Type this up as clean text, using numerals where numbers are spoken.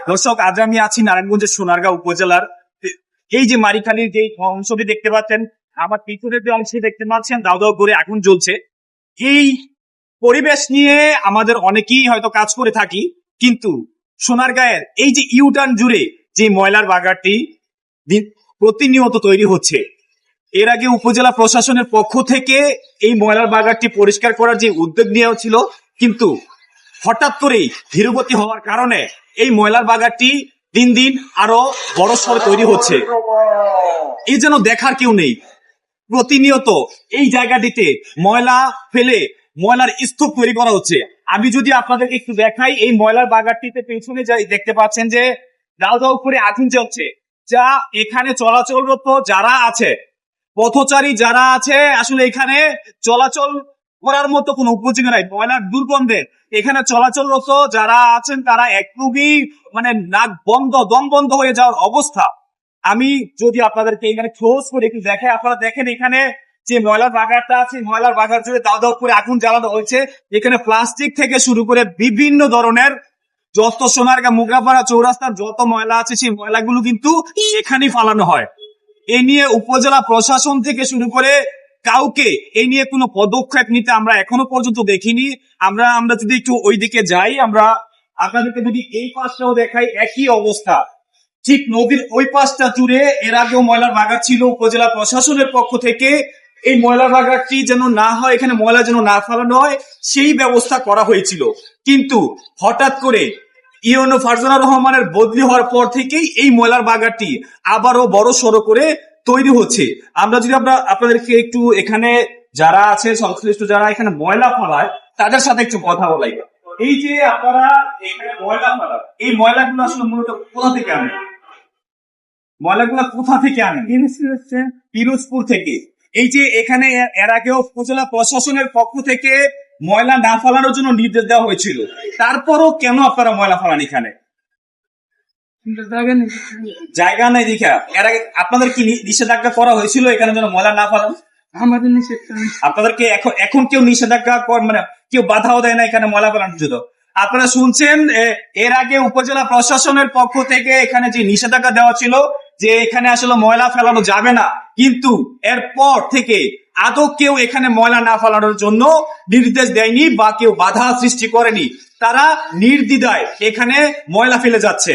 দর্শক, আজ আমি আছি নারায়ণগঞ্জের সোনারগাঁও উপজেলার এই যে মারিখালীর যে অংশটি দেখতে পাচ্ছেন, আমার পিছনের যে অংশটি দেখতে পাচ্ছেন, দাউ দাউ করে আগুন জ্বলছে। এই পরিবেশ নিয়ে আমাদের অনেকেই হয়তো কাজ করে থাকি, কিন্তু সোনারগাঁয়ের এই যে ইউটার্ন জুড়ে যে ময়লার বাগানটি প্রতিনিয়ত তৈরি হচ্ছে, এর আগে উপজেলা প্রশাসনের পক্ষ থেকে এই ময়লার বাগানটি পরিষ্কার করার যে উদ্যোগ নেওয়া ছিল, কিন্তু হঠাৎ করেই ধীরগতি হওয়ার কারণে এই ময়লার বাগানটি দিন দিন আরো বড় সড় তৈরি হচ্ছে। এই যেন দেখার কেউ নেই। প্রতিনিয়ত এই জায়গাটিতে ময়লা ফেলে ময়লার স্তূপ তৈরি করা হচ্ছে। আমি যদি আপনাদেরকে একটু দেখাই, এই ময়লার বাগানটিতে পেছনে যাই দেখতে পাচ্ছেন যে দাউ দাউ করে আগুন জ্বলছে, যা এখানে চলাচলরত যারা আছে, পথচারী যারা আছে, আসলে এখানে চলাচল করার মতো কোনো উপযোগী নাই। ময়লার দুর্গন্ধে এখানে চলাচলরত যারা আছেন তারা একদমই মানে নাক বন্ধ, দম বন্ধ হয়ে যাওয়ার অবস্থা। আমি যদি আপনাদেরকে এখানে ক্লোজ করে একটু দেখাই, আপনারা দেখেন এখানে যে ময়লার বাগানটা আছে, ময়লার বাগান জুড়ে দাউ দাউ করে আগুন জ্বালানো হয়েছে। এখানে প্লাস্টিক থেকে শুরু করে বিভিন্ন ধরনের যত সোনারগাঁ মুগরাপাড়া চৌরাস্তার যত ময়লা আছে, সেই ময়লাগুলো কিন্তু এখানেই ফালানো হয়। এ নিয়ে উপজেলা প্রশাসন থেকে শুরু করে কাউকে এই নিয়ে কোনো পদক্ষেপ নিতে আমরা এখনো পর্যন্ত দেখিনি। আমরা যদি একটু ওইদিকে যাই, আমরা আপনাদেরকে যদি এই পাশটাও দেখাই, একই অবস্থা। ঠিক নদীর ওই পাশটা জুড়ে এর আগেও ময়লার বাগান ছিল। উপজেলা প্রশাসনের পক্ষ থেকে এই ময়লার বাগানটি যেন না হয়, এখানে ময়লা যেন না ফেলানো হয়, সেই ব্যবস্থা করা হয়েছিল। কিন্তু হঠাৎ করে ইউনো ফারজানা রহমানের বদলি হওয়ার পর থেকেই এই ময়লার বাগানটি আবারও বড় সড়ো করে তৈরি হচ্ছে। আমরা যদি আপনাদেরকে একটু এখানে যারা আছে সংশ্লিষ্ট, যারা এখানে ময়লা ফেলায়, তাদের সাথে একটু কথা বলাই। এই যে আপনারা এখানে ময়লা ফেলান, এই ময়লাগুলো আসলে মূলত কোথা থেকে আনেন? ময়লাগুলো কোথা থেকে আনেন? পিরোজপুর থেকে। এই যে এখানে এর আগেও উপজেলা প্রশাসনের পক্ষ থেকে ময়লা না ফেলানোর জন্য নির্দেশ দেওয়া হয়েছিল, তারপরও কেন আপনারা ময়লা ফেলান এখানে? জায়গা নাই দেখা। এর আগে আপনাদের কি নিষেধাজ্ঞা করা হয়েছিল এখানে যেন ময়লা না ফেলান? আমাদের নিষেধ আপনাদেরকে এখন কেউ নিষেধাজ্ঞা মানে কেউ বাধাও দেয় না এখানে ময়লা ফেলানোর জন্য? আপনারা শুনছেন, এর আগে উপজেলা প্রশাসনের পক্ষ থেকে এখানে যে নিষেধাজ্ঞা দেওয়া ছিল যে এখানে আসলে ময়লা ফেলানো যাবে না, কিন্তু এরপর থেকে আদৌ কেউ এখানে ময়লা না ফেলানোর জন্য নির্দেশ দেয়নি বা কেউ বাধা সৃষ্টি করেনি। তারা নির্দ্বিধায় এখানে ময়লা ফেলে যাচ্ছে।